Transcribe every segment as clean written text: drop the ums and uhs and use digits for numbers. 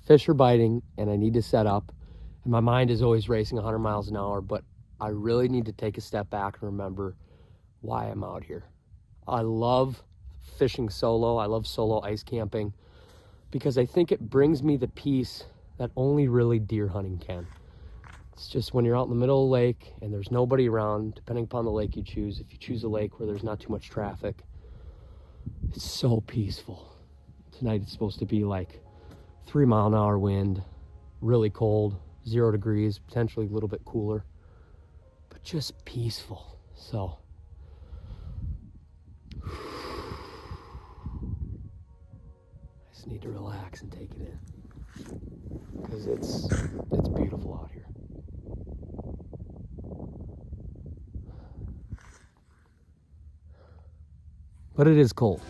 fish are biting and I need to set up, and my mind is always racing 100 miles an hour, but I really need to take a step back and remember why I'm out here. I love fishing solo. I love solo ice camping because I think it brings me the peace that only really deer hunting can. It's just when you're out in the middle of the lake and there's nobody around, depending upon the lake you choose. If you choose a lake where there's not too much traffic, it's so peaceful. Tonight it's supposed to be like 3-mile-an-hour wind, really cold, 0 degrees, potentially a little bit cooler, but just peaceful. So I just need to relax and take it in because it's beautiful out here. But it is cold.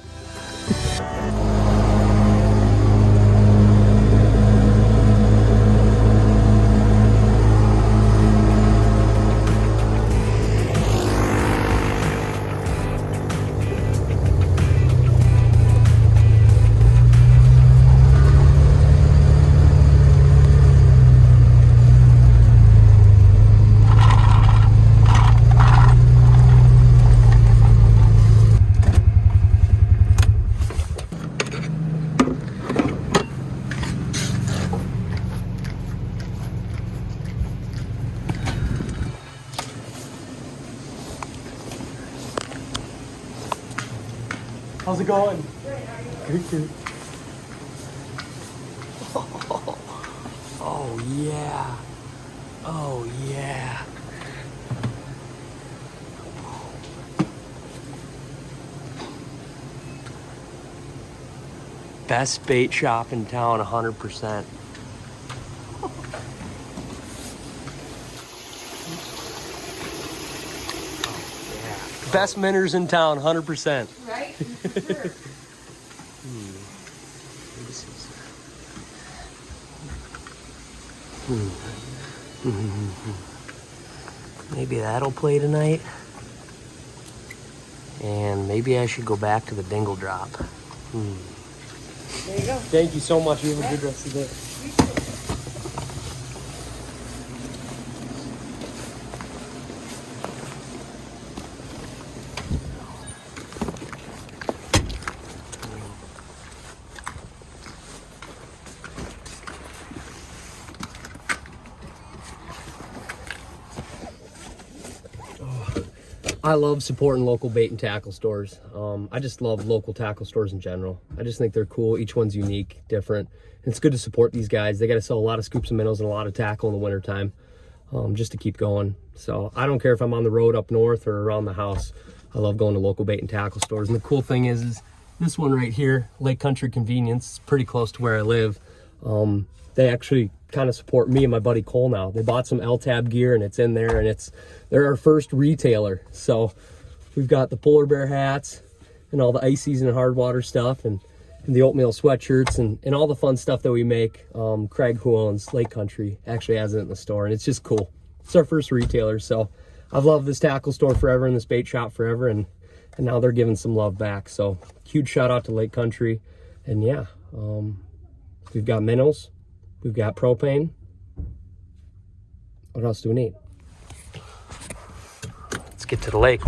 How's it going? Good, good. Oh yeah. Oh yeah. Best bait shop in town, 100%. Best minnows in town, 100%. Right? For sure. Maybe that'll play tonight. And maybe I should go back to the dingle drop. There you go. Thank you so much. You have a good rest of the day. I love supporting local bait and tackle stores. I just love local tackle stores in general. I just think they're cool. Each one's unique, different. And it's good to support these guys. They got to sell a lot of scoops and minnows and a lot of tackle in the wintertime just to keep going. So I don't care if I'm on the road up north or around the house. I love going to local bait and tackle stores. And the cool thing is this one right here, Lake Country Convenience, is pretty close to where I live. They actually kind of support me and my buddy Cole now. They bought some LTAB gear and it's in there, and they're our first retailer. So we've got the polar bear hats and all the ice season and hard water stuff and the oatmeal sweatshirts and all the fun stuff that we make. Craig, who owns Lake Country, actually has it in the store, and it's just cool. It's our first retailer. So I've loved this tackle store forever and this bait shop forever, and now they're giving some love back. So huge shout out to Lake Country. And yeah, we've got minnows. We've got propane. What else do we need? Let's get to the lake.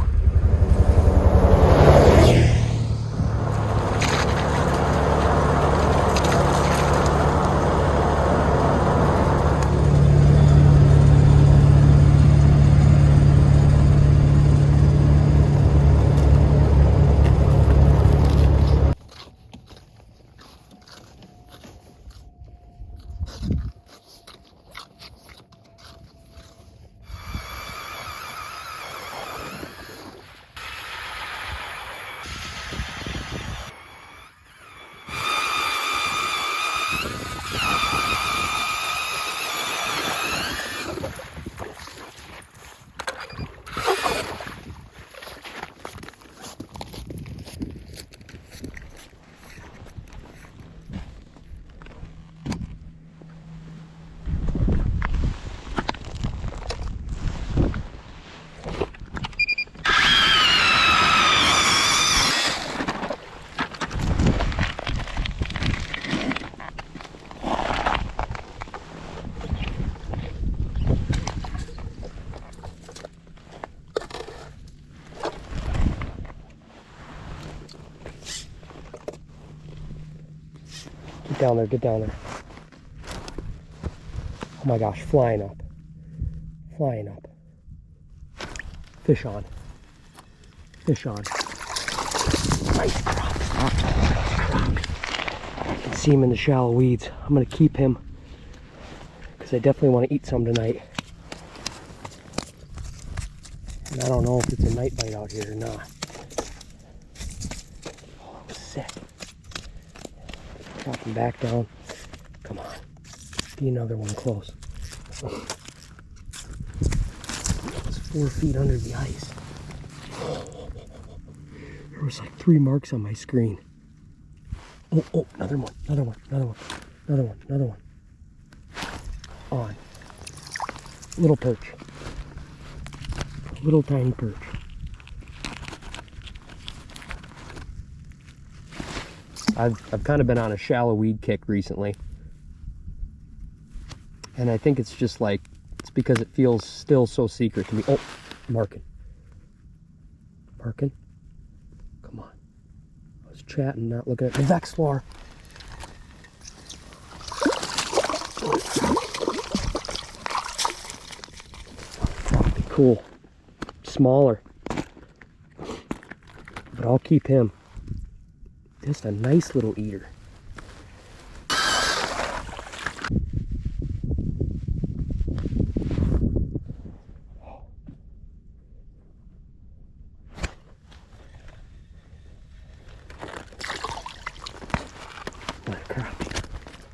down there, get down there. Oh my gosh, flying up. Flying up. Fish on. Fish on. Nice crappie. I can see him in the shallow weeds. I'm gonna keep him because I definitely want to eat some tonight. And I don't know if it's a night bite out here or not. Oh, that was sick. Drop him back down. Come on. Be another one close. It's 4 feet under the ice. There was like 3 marks on my screen. Oh, another one. Another one. On. Little perch. Little tiny perch. I've kind of been on a shallow weed kick recently. And I think it's just like, it's because it feels still so secret to me. Oh, marking. Marking. Come on. I was chatting, not looking at the Vex floor. Probably cool. Smaller. But I'll keep him. Just a nice little eater.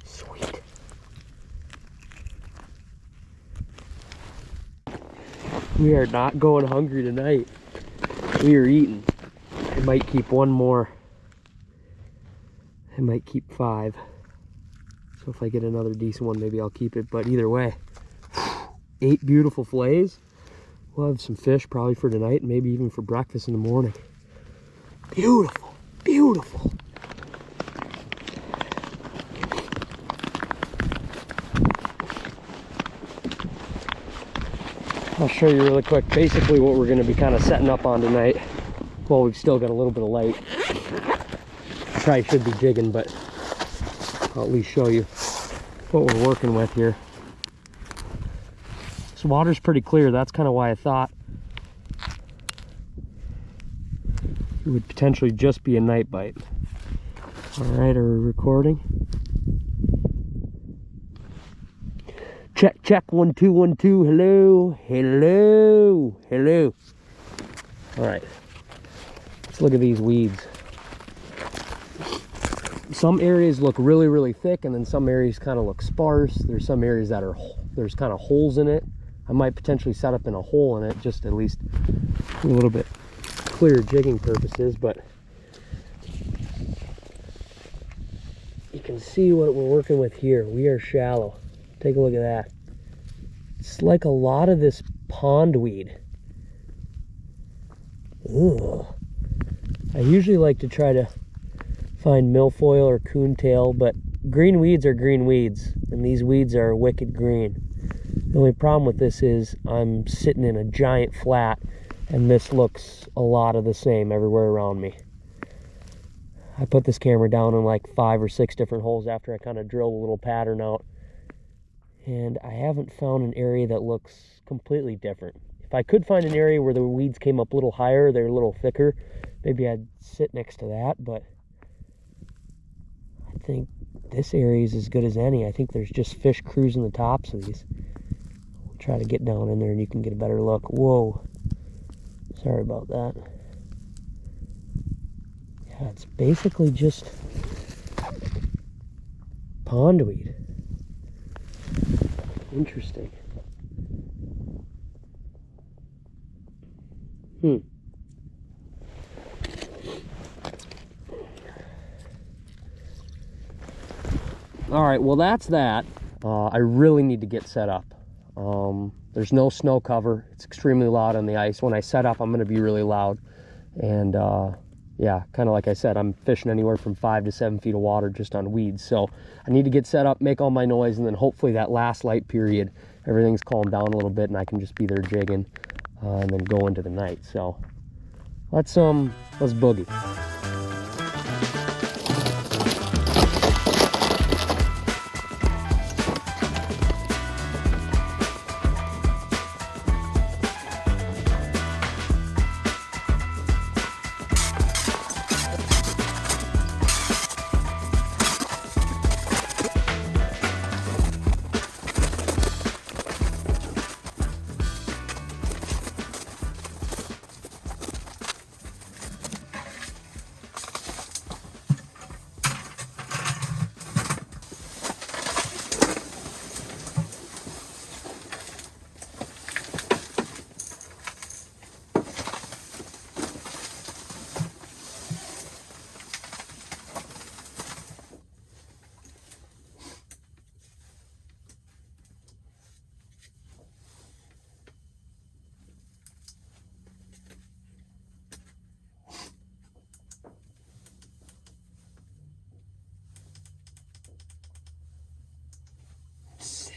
Sweet. We are not going hungry tonight. We are eating. I might keep one more. I might keep 5. So if I get another decent one, maybe I'll keep it. But either way, 8 beautiful fillets. We'll have some fish probably for tonight, and maybe even for breakfast in the morning. Beautiful, beautiful. I'll show you really quick basically what we're going to be kind of setting up on tonight. Well, we've still got a little bit of light. Probably should be jigging, but I'll at least show you what we're working with here. This water's pretty clear. That's kind of why I thought it would potentially just be a night bite. All right, are we recording? Check, check, 1 2 1 2. Hello, hello, hello. All right, let's look at these weeds. Some areas look really, really thick, and then some areas kind of look sparse. There's some areas that are, there's kind of holes in it. I might potentially set up in a hole in it, just at least a little bit clear jigging purposes, but you can see what we're working with here. We are shallow. Take a look at that. It's like a lot of this pondweed. Ugh. I usually like to try to find milfoil or coontail, but green weeds are green weeds, and these weeds are wicked green. The only problem with this is I'm sitting in a giant flat, and this looks a lot of the same everywhere around me. I put this camera down in like 5 or 6 different holes after I kind of drilled a little pattern out, and I haven't found an area that looks completely different. If I could find an area where the weeds came up a little higher, they're a little thicker, maybe I'd sit next to that, but I think this area is as good as any. I think there's just fish cruising the tops of these. We'll try to get down in there and you can get a better look. Whoa. Sorry about that. Yeah, it's basically just pondweed. Interesting. All right, well that's that. I really need to get set up. There's no snow cover. It's extremely loud on the ice. When I set up, I'm going to be really loud. And yeah, kind of like I said, I'm fishing anywhere from 5 to 7 feet of water just on weeds. So I need to get set up, make all my noise, and then hopefully that last light period, everything's calmed down a little bit and I can just be there jigging and then go into the night. So let's boogie.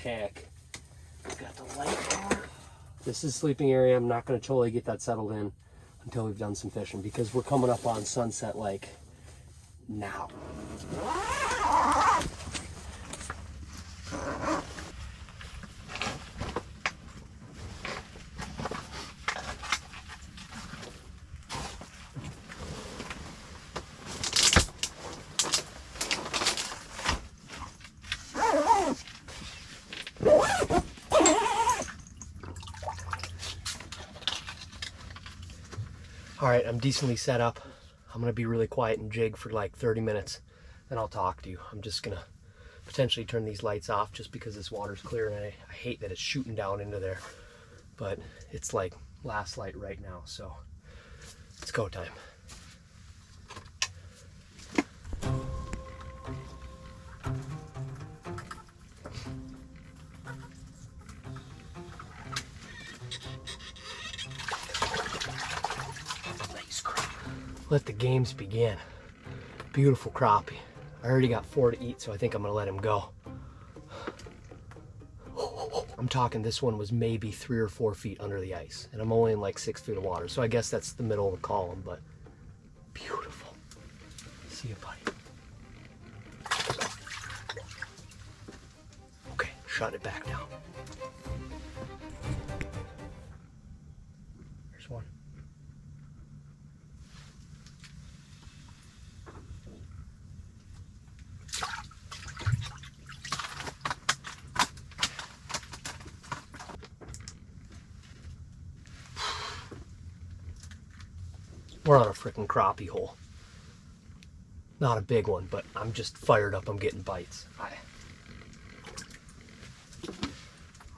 heck. Got the light on. This is sleeping area. I'm not going to totally get that settled in until we've done some fishing because we're coming up on sunset like now. All right, I'm decently set up. I'm gonna be really quiet and jig for like 30 minutes, then I'll talk to you. I'm just gonna potentially turn these lights off just because this water's clear and I hate that it's shooting down into there. But it's like last light right now, so it's go time. Let the games begin. Beautiful crappie. I already got 4 to eat, so I think I'm gonna let him go. I'm talking this one was maybe 3 or 4 feet under the ice, and I'm only in like 6 feet of water, so I guess that's the middle of the column, but beautiful. See you, buddy. Okay, shut it back down. There's one. We're on a freaking crappie hole. Not a big one, but I'm just fired up. I'm getting bites.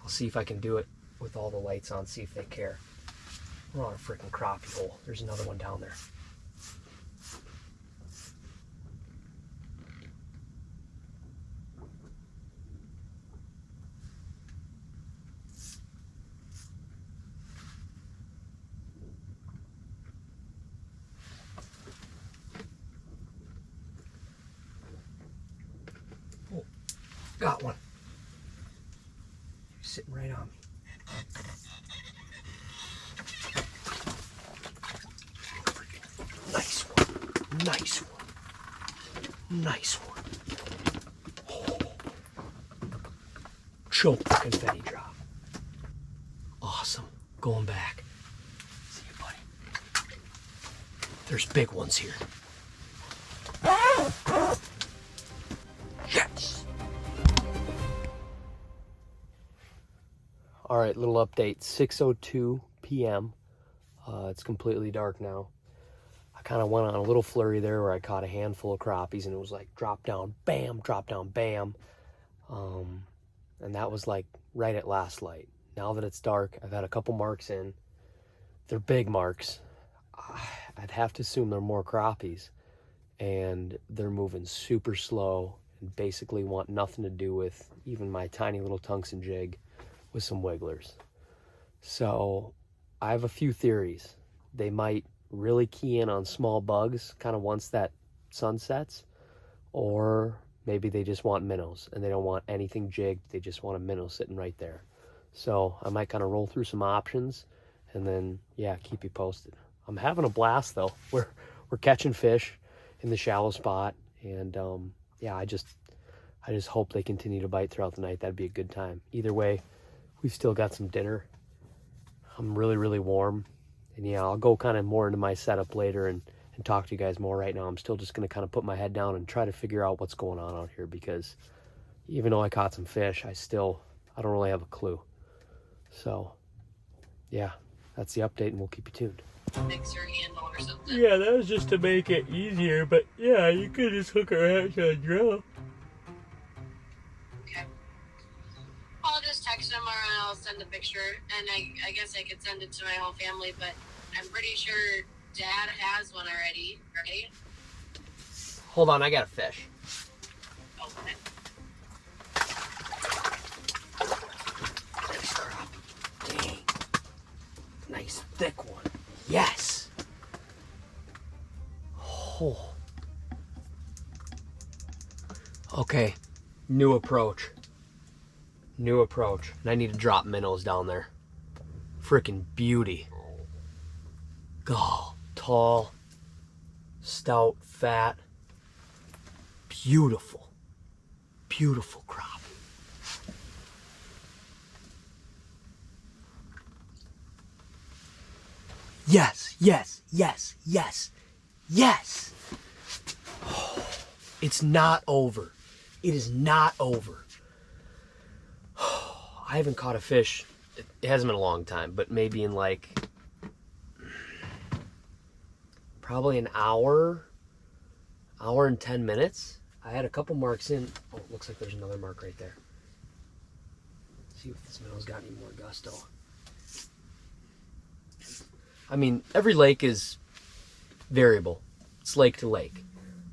I'll see if I can do it with all the lights on, see if they care. We're on a freaking crappie hole. There's another one down there. Oh, got one. He's sitting right on me. Nice one. Nice one. Nice one. Oh. Choke the confetti drop. Awesome. Going back. See you, buddy. There's big ones here. Yes. All right, little update. 6:02 p.m. It's completely dark now. I kind of went on a little flurry there where I caught a handful of crappies and it was like drop down, bam, bam. And that was like right at last light. Now that it's dark, I've had a couple marks in. They're big marks. I'd have to assume they're more crappies. And they're moving super slow and basically want nothing to do with even my tiny little tungsten jig with some wigglers. So I have a few theories. They might really key in on small bugs kind of once that sun sets, or maybe they just want minnows and they don't want anything jigged. They just want a minnow sitting right there. So I might kind of roll through some options and then, yeah, keep you posted. I'm having a blast though. We're catching fish in the shallow spot, and yeah, I just hope they continue to bite throughout the night. That'd be a good time. Either way, we've still got some dinner. I'm really warm, and yeah, I'll go kind of more into my setup later and talk to you guys more. Right now I'm still just going to kind of put my head down and try to figure out what's going on out here, because even though I caught some fish, I don't really have a clue. So yeah, that's the update, and we'll keep you tuned. Mixer handle or something. Yeah, that was just to make it easier, but yeah, you could just hook her out to a drill. Okay. I'll just text him or I'll send a picture, and I guess I could send it to my whole family, but I'm pretty sure Dad has one already, right? Hold on, I got a fish. Okay. Nice crop. Dang. Nice thick one. Yes. Oh. Okay. New approach. New approach. And I need to drop minnows down there. Freaking beauty. Oh, tall, stout, fat. Beautiful. Beautiful crop. Yes, yes, yes, yes, yes. Oh, it's not over. It is not over. Oh, I haven't caught a fish. It hasn't been a long time, but maybe in like probably an hour and 10 minutes. I had a couple marks in. Oh, it looks like there's another mark right there. Let's see if this minnow's got any more gusto. I mean, every lake is variable. It's lake to lake.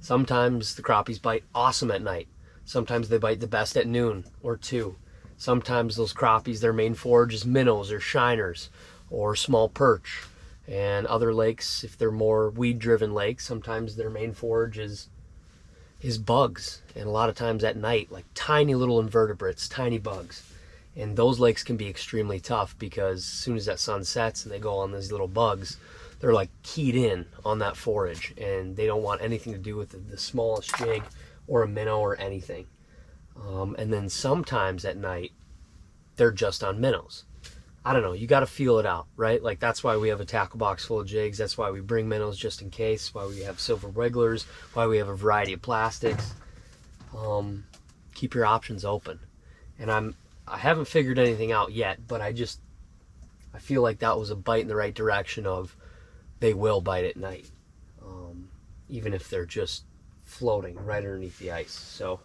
Sometimes the crappies bite awesome at night. Sometimes they bite the best at noon or 2. Sometimes those crappies, their main forage is minnows or shiners or small perch. And other lakes, if they're more weed-driven lakes, sometimes their main forage is bugs. And a lot of times at night, like tiny little invertebrates, tiny bugs. And those lakes can be extremely tough because as soon as that sun sets and they go on these little bugs, they're like keyed in on that forage and they don't want anything to do with the smallest jig or a minnow or anything. And then sometimes at night, they're just on minnows. I don't know, you got to feel it out, right? Like that's why we have a tackle box full of jigs. That's why we bring minnows just in case, why we have silver wigglers, why we have a variety of plastics. Keep your options open. And I haven't figured anything out yet, but I feel like that was a bite in the right direction of they will bite at night, even if they're just floating right underneath the ice. So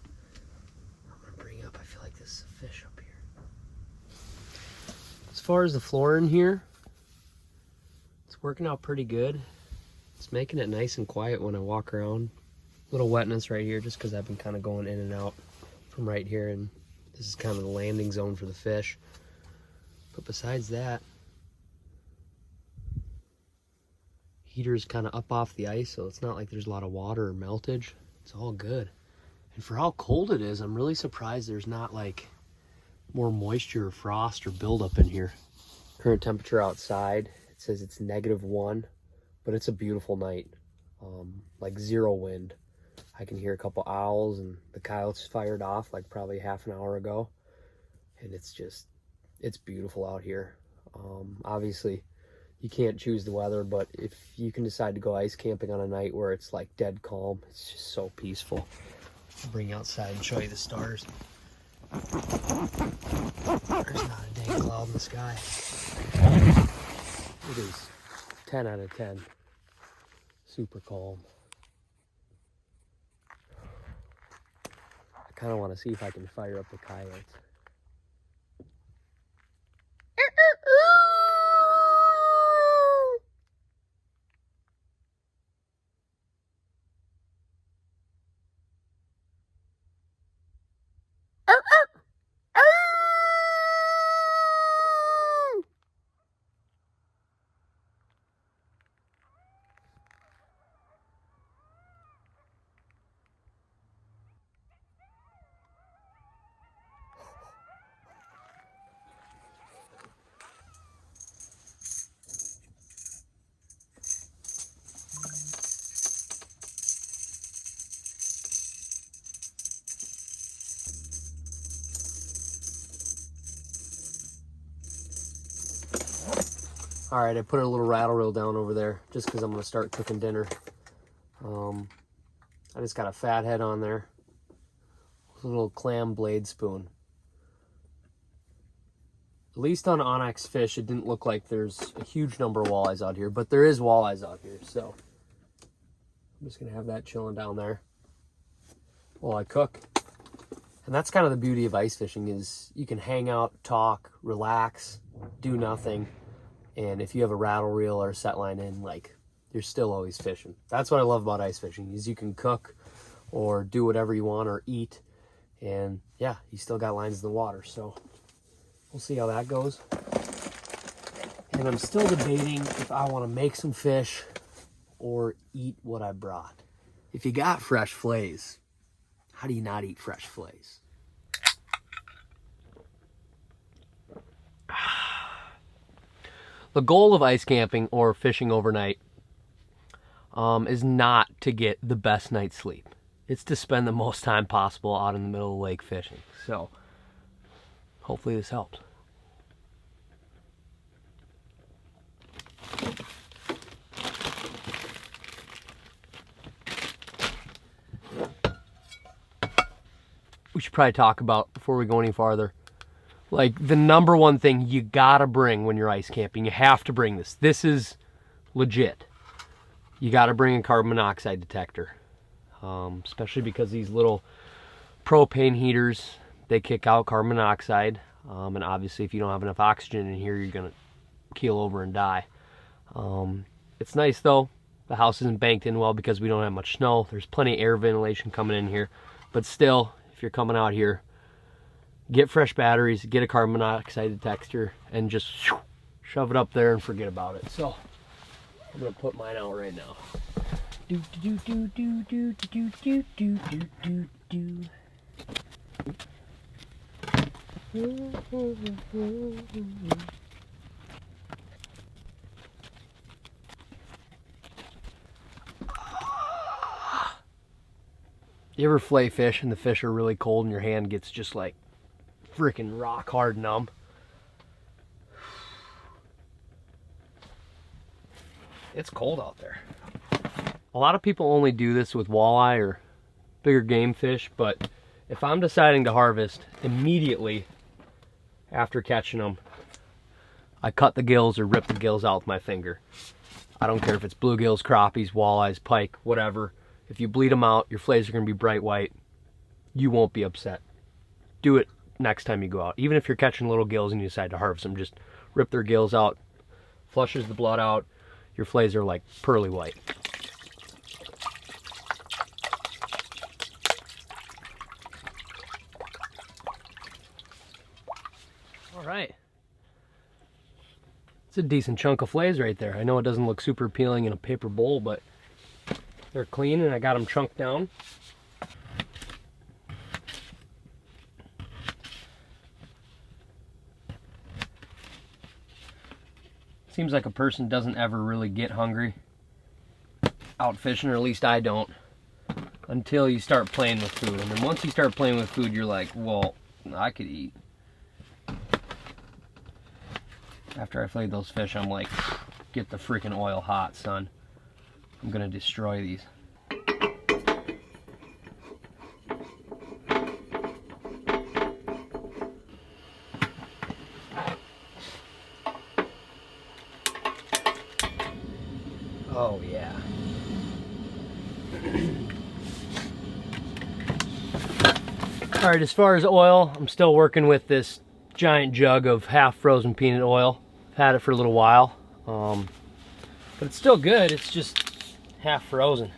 I'm gonna bring up, I feel like this is a fish up here. As far as the flooring here, it's working out pretty good. It's making it nice and quiet when I walk around. Little wetness right here just because I've been kind of going in and out from right here, and this is kind of the landing zone for the fish. But besides that, heater's kind of up off the ice, so it's not like there's a lot of water or meltage. It's all good. And for how cold it is, I'm really surprised there's not like more moisture or frost or buildup in here. Current temperature outside, it says it's -1, but it's a beautiful night. Like 0 wind. I can hear a couple owls, and the coyotes fired off like probably half an hour ago. And it's beautiful out here. Obviously, you can't choose the weather, but if you can decide to go ice camping on a night where it's like dead calm, it's just so peaceful. I'll bring you outside and show you the stars. There's not a dang cloud in the sky. It is 10 out of 10. Super calm. I kind of want to see if I can fire up the coyotes. All right, I put a little rattle reel down over there just because I'm going to start cooking dinner. I just got a fat head on there. A little clam blade spoon. At least on OnX Fish, it didn't look like there's a huge number of walleyes out here, but there is walleyes out here, so I'm just going to have that chilling down there while I cook. And that's kind of the beauty of ice fishing, is you can hang out, talk, relax, do nothing. And if you have a rattle reel or a set line in, like, you're still always fishing. That's what I love about ice fishing, is you can cook or do whatever you want or eat. And yeah, you still got lines in the water. So we'll see how that goes. And I'm still debating if I want to make some fish or eat what I brought. If you got fresh fillets, how do you not eat fresh fillets? The goal of ice camping or fishing overnight is not to get the best night's sleep. It's to spend the most time possible out in the middle of the lake fishing. So hopefully this helps. We should probably talk about, before we go any farther, like the number one thing you gotta bring when you're ice camping. You have to bring this. This is legit. You gotta bring a carbon monoxide detector. Especially because these little propane heaters, they kick out carbon monoxide. And obviously if you don't have enough oxygen in here, you're gonna keel over and die. It's nice though. The house isn't banked in well because we don't have much snow. There's plenty of air ventilation coming in here. But still, if you're coming out here, get fresh batteries, get a carbon monoxide detector, and just shove it up there and forget about it. So I'm gonna put mine out right now. Do do do do do do do do do do do. You ever flay fish and the fish are really cold and your hand gets just like freaking rock hard numb? It's cold out there. A lot of people only do this with walleye or bigger game fish, but if I'm deciding to harvest immediately after catching them, I cut the gills or rip the gills out with my finger. I don't care if it's bluegills, crappies, walleyes, pike, whatever. If you bleed them out, your fillets are going to be bright white. You won't be upset. Do it next time you go out. Even if you're catching little gills and you decide to harvest them, just rip their gills out, flushes the blood out. Your fillets are like pearly white. All right. It's a decent chunk of fillets right there. I know it doesn't look super appealing in a paper bowl, but they're clean and I got them chunked down. Seems like a person doesn't ever really get hungry out fishing, or at least I don't, until you start playing with food. And then once you start playing with food, you're like, well, I could eat. After I flayed those fish, I'm like, get the freaking oil hot, son. I'm gonna destroy these. Oh yeah. All right, as far as oil, I'm still working with this giant jug of half frozen peanut oil. I've had it for a little while, but it's still good. It's just half frozen.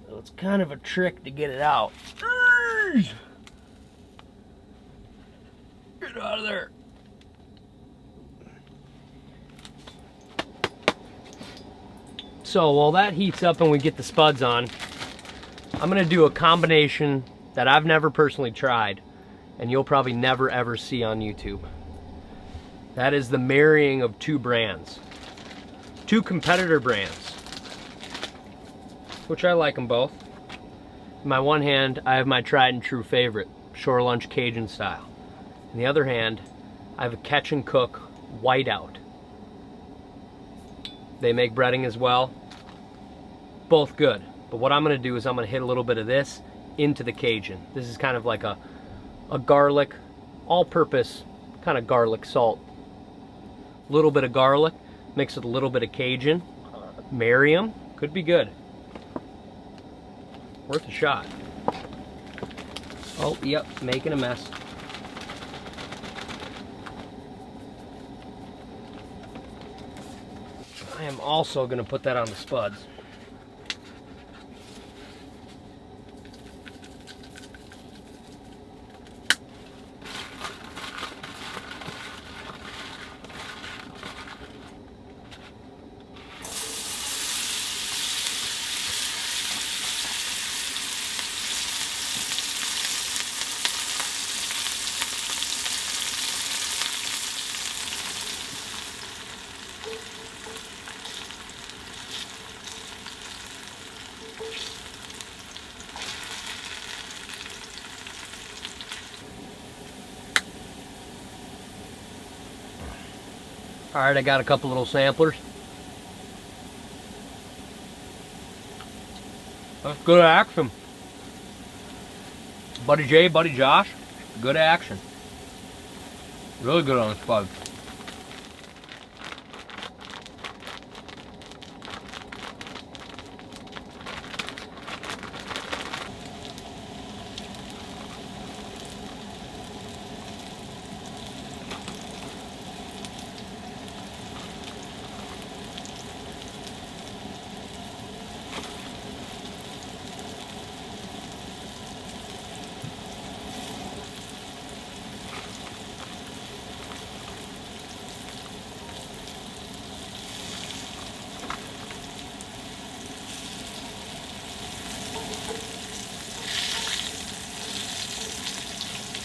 So it's kind of a trick to get it out. Get out of there. So while that heats up and we get the spuds on, I'm gonna do a combination that I've never personally tried and you'll probably never ever see on YouTube. That is the marrying of two brands. Two competitor brands, which I like them both. In my one hand, I have my tried and true favorite, Shore Lunch Cajun style. In the other hand, I have a Catch and Cook Whiteout. They make breading as well. Both good. But what I'm gonna do is I'm gonna hit a little bit of this into the Cajun. This is kind of like a garlic, all-purpose kind of garlic salt. A little bit of garlic mixed with a little bit of Cajun. Marry them. Could be good. Worth a shot. Oh, yep, making a mess. I am also going to put that on the spuds. All right, I got a couple little samplers. That's good action. Buddy Jay, Buddy Josh, good action. Really good on the spud.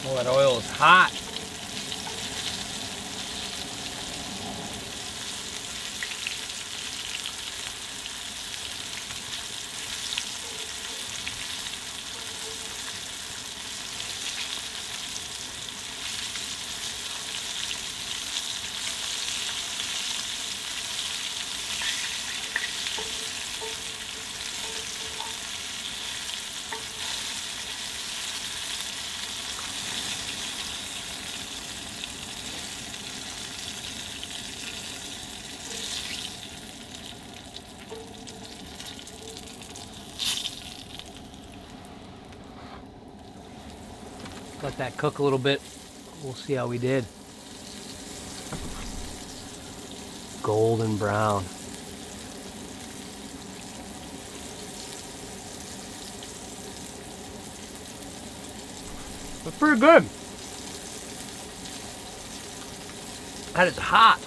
Oh, that oil is hot. Let that cook a little bit. We'll see how we did. Golden brown. That's pretty good. And it's hot.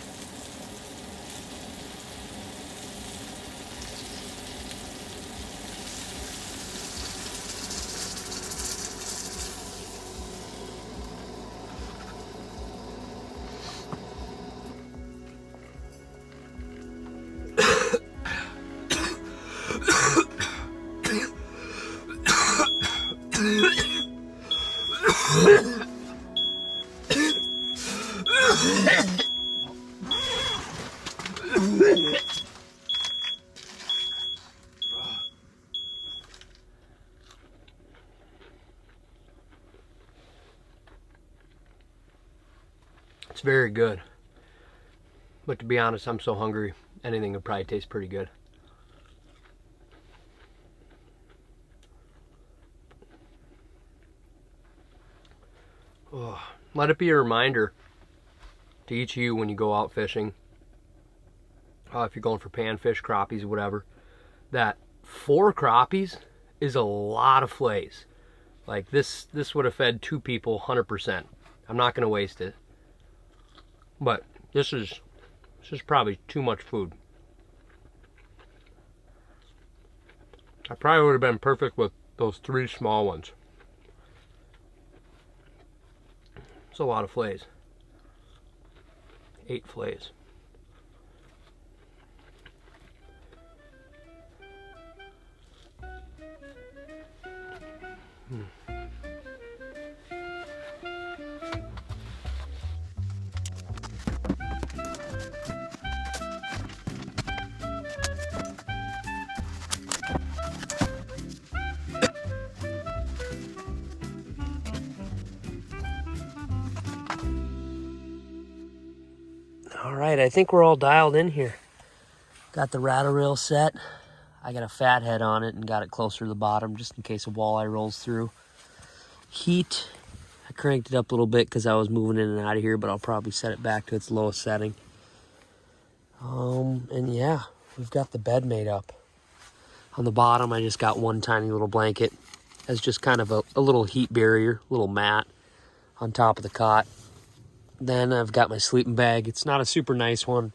It's very good. But to be honest, I'm so hungry, anything would probably taste pretty good. Oh, let it be a reminder to each of you when you go out fishing, if you're going for panfish, crappies, whatever, that 4 crappies is a lot of fillets. Like this would have fed 2 people 100%. I'm not going to waste it. But this is probably too much food. I probably would have been perfect with those 3 small ones. It's a lot of fillets. 8 fillets. All right, I think we're all dialed in here. Got the rattle reel set. I got a fat head on it and got it closer to the bottom just in case a walleye rolls through. Heat, I cranked it up a little bit because I was moving in and out of here, but I'll probably set it back to its lowest setting. And yeah, we've got the bed made up. On the bottom, I just got one tiny little blanket as just kind of a little heat barrier, little mat on top of the cot. Then I've got my sleeping bag. It's not a super nice one.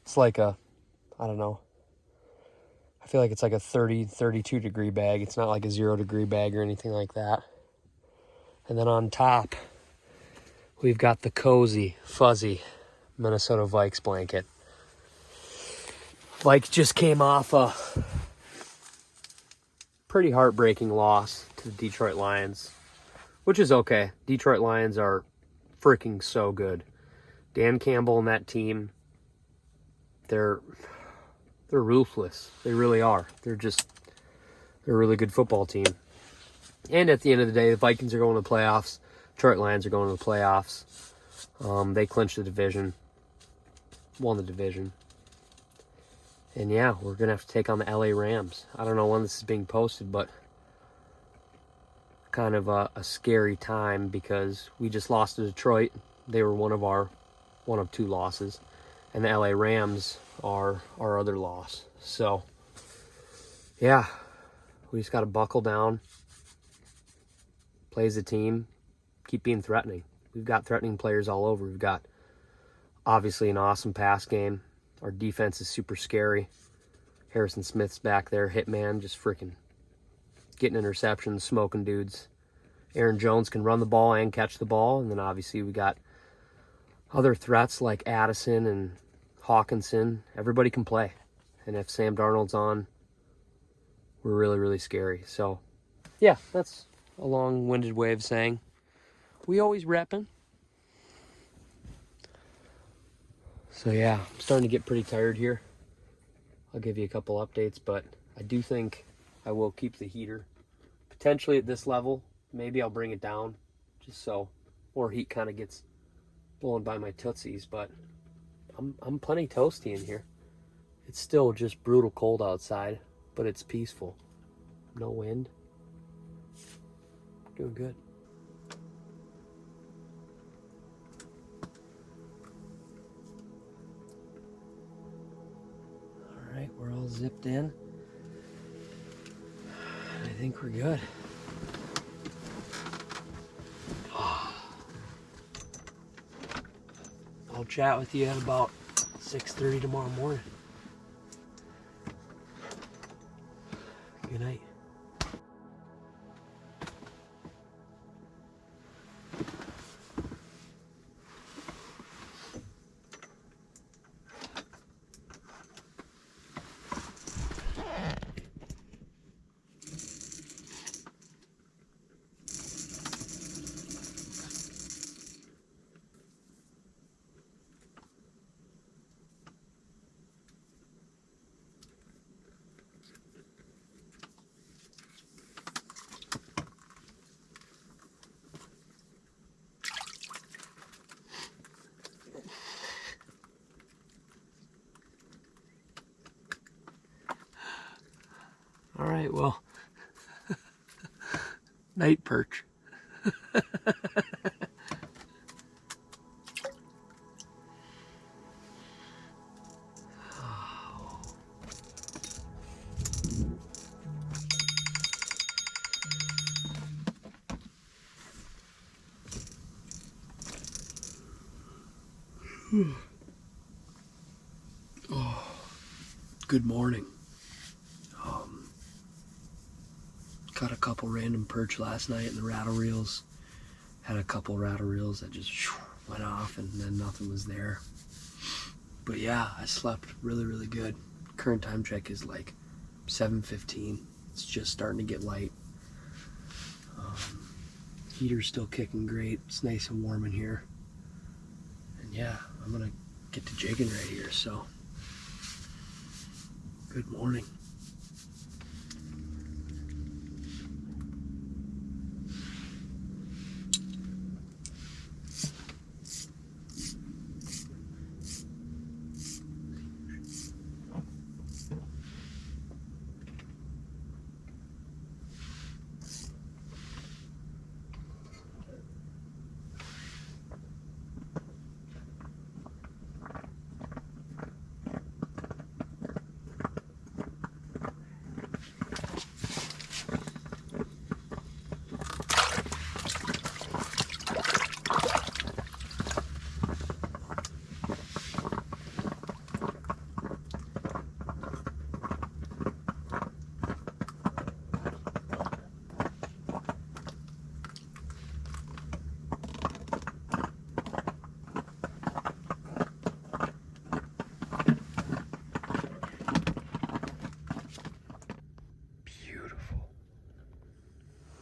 It's like a, I don't know. I feel like it's like a 30, 32 degree bag. It's not like a 0 degree bag or anything like that. And then on top, we've got the cozy, fuzzy Minnesota Vikes blanket. Vikes just came off a pretty heartbreaking loss to the Detroit Lions, which is okay. Detroit Lions are freaking so good. Dan Campbell and that team, they're ruthless. They really are. They're a really good football team. And at the end of the day, the Vikings are going to the playoffs. Detroit Lions are going to the playoffs. They clinched the division. Won the division. And yeah, we're going to have to take on the LA Rams. I don't know when this is being posted, but kind of a scary time because we just lost to Detroit. They were one of 2 losses. And the LA Rams are our other loss. So, yeah, we just got to buckle down, play as a team, keep being threatening. We've got threatening players all over. We've got, obviously, an awesome pass game. Our defense is super scary. Harrison Smith's back there, hitman, just freaking getting interceptions, smoking dudes. Aaron Jones can run the ball and catch the ball. And then, obviously, we got other threats like Addison and Hawkinson. Everybody can play. And if Sam Darnold's on, we're really, really scary. So, yeah, that's a long-winded way of saying we always repping. So, yeah, I'm starting to get pretty tired here. I'll give you a couple updates, but I do think I will keep the heater. Potentially at this level, maybe I'll bring it down just so more heat kind of gets blowing by my tootsies, but I'm plenty toasty in here. It's still just brutal cold outside, but it's peaceful. No wind. Doing good. All right, we're all zipped in. I think we're good. I'll chat with you at about 6:30 tomorrow morning. Good night. All right, well, night perch. Oh, good morning. Caught a couple random perch last night in the rattle reels. Had a couple rattle reels that just went off and then nothing was there. But yeah, I slept really, really good. Current time check is like 7:15. It's just starting to get light. Heater's still kicking great. It's nice and warm in here. And yeah, I'm gonna get to jigging right here, so good morning.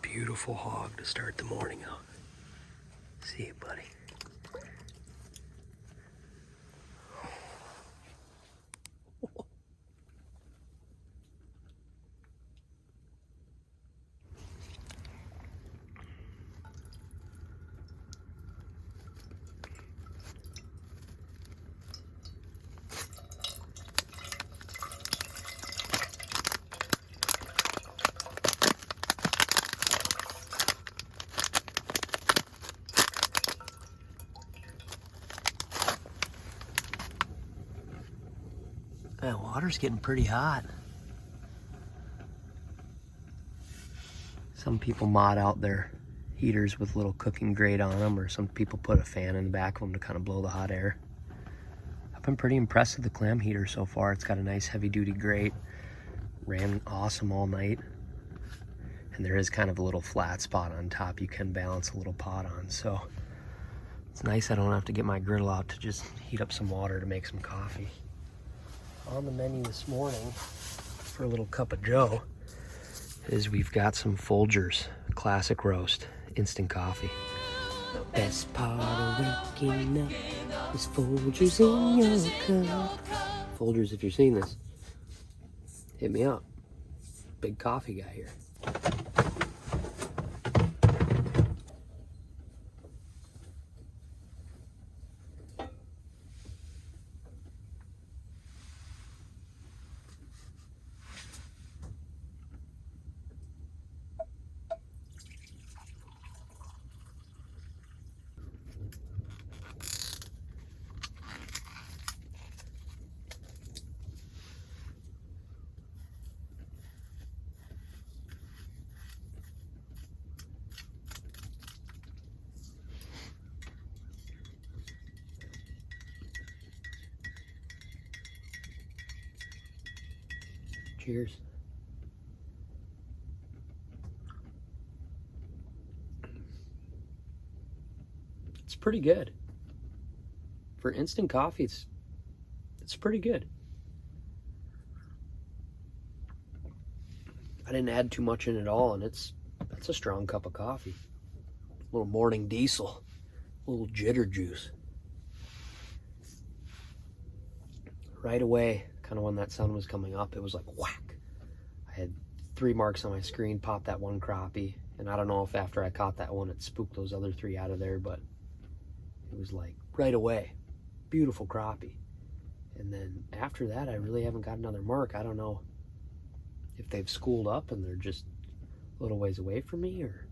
Beautiful hog to start the morning out. See you, buddy. That water's getting pretty hot. Some people mod out their heaters with a little cooking grate on them, or some people put a fan in the back of them to kind of blow the hot air. I've been pretty impressed with the clam heater so far. It's got a nice heavy duty grate. Ran awesome all night. And there is kind of a little flat spot on top you can balance a little pot on. So it's nice I don't have to get my griddle out to just heat up some water to make some coffee. On the menu this morning for a little cup of joe is we've got some Folgers classic roast instant coffee. The best part of waking up is Folgers in your cup. Folgers, if you're seeing this, hit me up. Big coffee guy here. Cheers. It's pretty good. For instant coffee, it's pretty good. I didn't add too much in at all, and that's a strong cup of coffee. A little morning diesel, a little jitter juice. Right away, kind of when that sun was coming up, it was like whack. I had 3 marks on my screen, popped that one crappie, and I don't know if after I caught that one it spooked those other 3 out of there, but it was like right away, beautiful crappie. And then after that, I really haven't got another mark. I don't know if they've schooled up and they're just a little ways away from me, or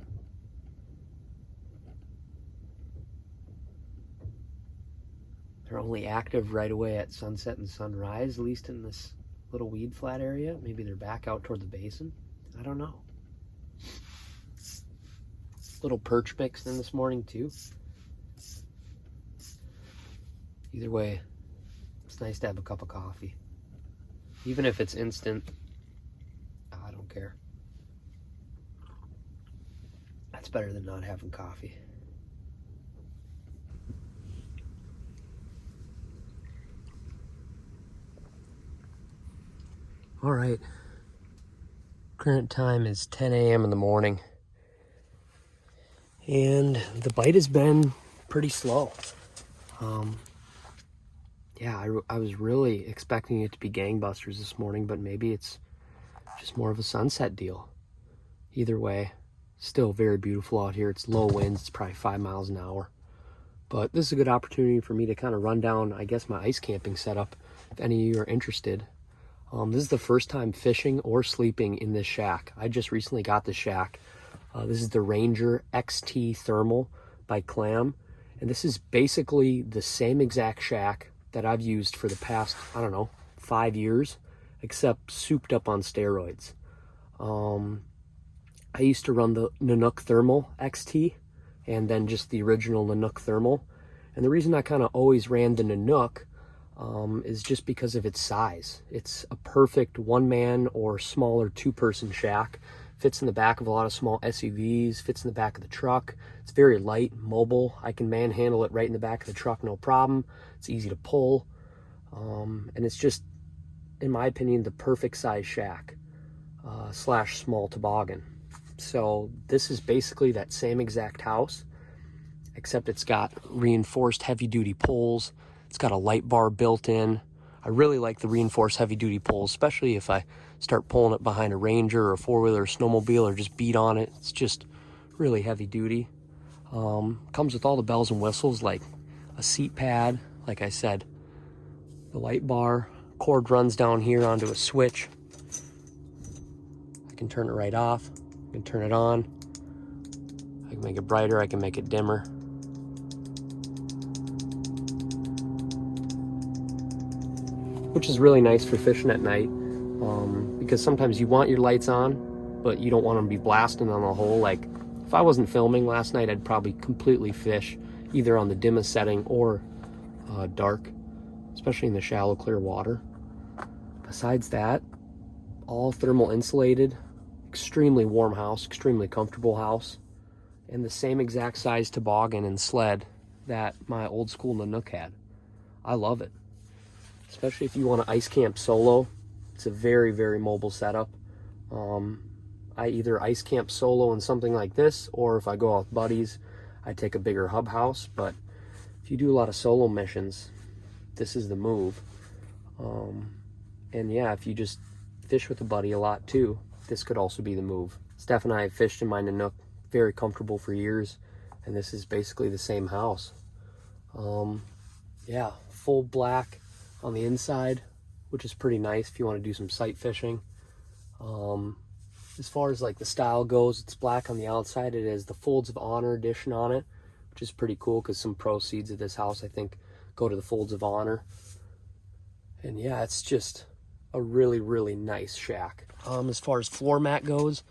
they're only active right away at sunset and sunrise, at least in this little weed flat area. Maybe they're back out toward the basin. I don't know. Little perch mixed in this morning too. Either way, it's nice to have a cup of coffee. Even if it's instant, I don't care. That's better than not having coffee. All right, current time is 10 a.m. in the morning, and the bite has been pretty slow. Yeah, I was really expecting it to be gangbusters this morning, but maybe it's just more of a sunset deal. Either way, still very beautiful out here. It's low winds, it's probably 5 miles an hour. But this is a good opportunity for me to kind of run down, I guess, my ice camping setup, if any of you are interested. This is the first time fishing or sleeping in this shack. I just recently got this shack. This is the Ranger XT Thermal by Clam. And this is basically the same exact shack that I've used for the past, I don't know, 5 years, except souped up on steroids. I used to run the Nanook Thermal XT and then just the original Nanook Thermal. And the reason I kind of always ran the Nanook is just because of its size. It's a perfect 1-man or smaller 2-person shack. Fits in the back of a lot of small SUVs, fits in the back of the truck. It's very light, mobile. I can manhandle it right in the back of the truck, no problem. It's easy to pull. And it's just, in my opinion, the perfect size shack slash small toboggan. So this is basically that same exact house, except it's got reinforced heavy-duty poles. It's got a light bar built in. I really like the reinforced heavy-duty poles, especially if I start pulling it behind a Ranger or a 4-wheeler or snowmobile, or just beat on it. It's just really heavy-duty. Comes with all the bells and whistles, like a seat pad, like I said, the light bar. Cord runs down here onto a switch. I can turn it right off. I can turn it on. I can make it brighter. I can make it dimmer. which is really nice for fishing at night, because sometimes you want your lights on, but you don't want them to be blasting on the hole. Like if I wasn't filming last night, I'd probably completely fish either on the dimmest setting or dark, especially in the shallow, clear water. Besides that, all thermal insulated, extremely warm house, extremely comfortable house, and the same exact size toboggan and sled that my old school Nanook had. I love it, especially if you want to ice camp solo. It's a very, very mobile setup. I either ice camp solo in something like this, or if I go out with buddies, I take a bigger hub house. But if you do a lot of solo missions, this is the move. And yeah, if you just fish with a buddy a lot too, this could also be the move. Steph and I have fished in my Nanook, very comfortable for years, and this is basically the same house. Yeah, full black on the inside, which is pretty nice if you want to do some sight fishing. As far as like the style goes, it's black on the outside. It has the Folds of Honor edition on it, which is pretty cool because some proceeds of this house, I think, go to the Folds of Honor. And yeah, it's just a really, really nice shack. As far as floor mat goes,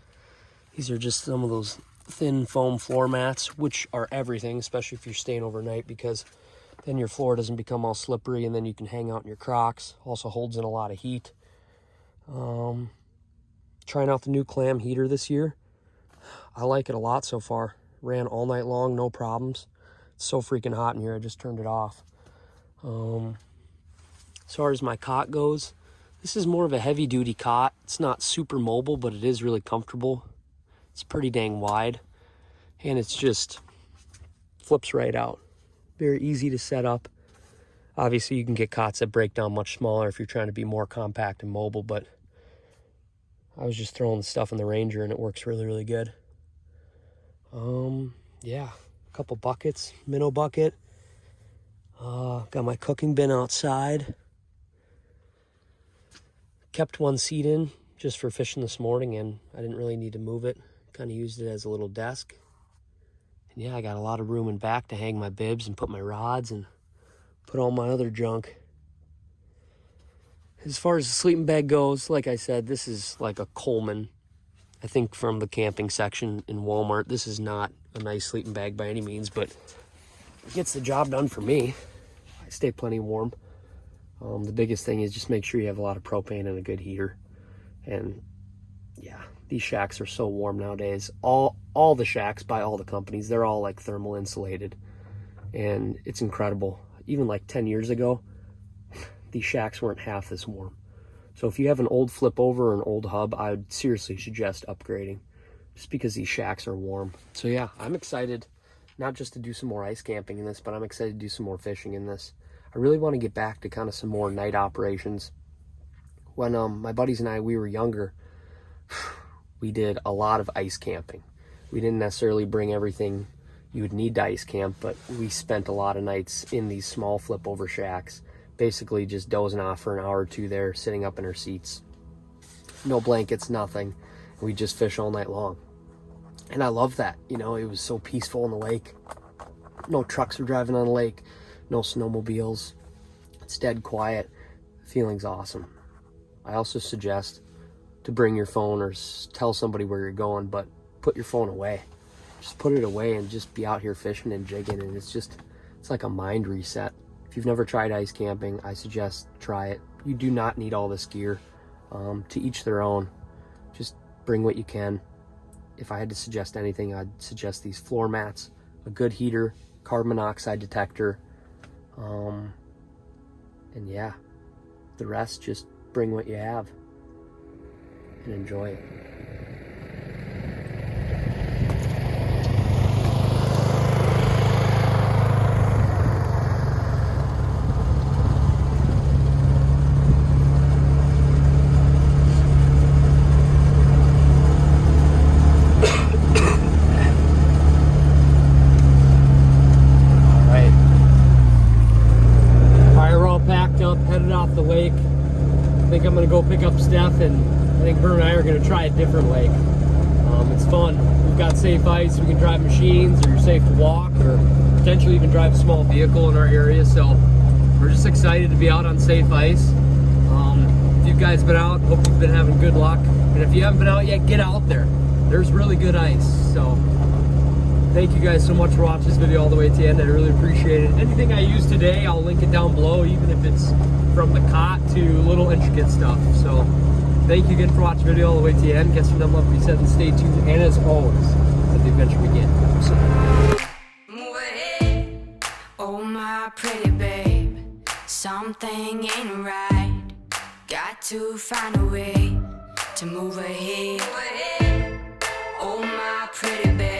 these are just some of those thin foam floor mats, which are everything, especially if you're staying overnight, because then your floor doesn't become all slippery and then you can hang out in your Crocs. Also holds in a lot of heat. Trying out the new clam heater this year. I like it a lot so far. Ran all night long, no problems. It's so freaking hot in here, I just turned it off. As far as my cot goes, this is more of a heavy duty cot. It's not super mobile, but it is really comfortable. It's pretty dang wide, and it's just flips right out. Very easy to set up. Obviously you can get cots that break down much smaller if you're trying to be more compact and mobile, but I was just throwing the stuff in the Ranger and it works really, really good. Yeah, a couple buckets, minnow bucket. Got my cooking bin outside. Kept one seat in just for fishing this morning, and I didn't really need to move it. Kind of used it as a little desk. And yeah, I got a lot of room in back to hang my bibs and put my rods and put all my other junk. As far as the sleeping bag goes, like I said, this is like a Coleman. I think from the camping section in Walmart. This is not a nice sleeping bag by any means, but it gets the job done for me. I stay plenty warm. The biggest thing is just make sure you have a lot of propane and a good heater. And yeah, these shacks are so warm nowadays. All the shacks by all the companies, they're all like thermal insulated, and it's incredible. Even like 10 years ago, these shacks weren't half this warm. So if you have an old flip over or an old hub, I would seriously suggest upgrading, just because these shacks are warm. So yeah, I'm excited not just to do some more ice camping in this, but I'm excited to do some more fishing in this. I really want to get back to kind of some more night operations. When my buddies and I, we were younger, we did a lot of ice camping. We didn't necessarily bring everything you would need to ice camp, but we spent a lot of nights in these small flip over shacks, basically just dozing off for an hour or two there, sitting up in our seats. No blankets, nothing. We just fish all night long. And I love that. You know, it was so peaceful in the lake. No trucks were driving on the lake, no snowmobiles. It's dead quiet. The feeling's awesome. I also suggest to bring your phone or tell somebody where you're going, but put your phone away. Just put it away and just be out here fishing and jigging, and it's like a mind reset. If you've never tried ice camping, I suggest try it. You do not need all this gear. To each their own. Just bring what you can. If I had to suggest anything, I'd suggest these floor mats, a good heater, carbon monoxide detector, and yeah, the rest, just bring what you have and enjoy it. Pick up Steph, and I think her and I are going to try a different lake. It's fun. We've got safe ice. We can drive machines, or you're safe to walk, or potentially even drive a small vehicle in our area. So we're just excited to be out on safe ice. If you guys been out, hope you've been having good luck. And if you haven't been out yet, get out there. There's really good ice. So thank you guys so much for watching this video all the way to the end. I really appreciate it. Anything I use today, I'll link it down below, even if it's from the cot to little intricate stuff. So thank you again for watching the video all the way to the end. Get some number up, reset, and stay tuned. And as always, let the adventure begin. So, move ahead, oh my pretty babe. Something ain't right. Got to find a way to move ahead. Oh my pretty babe.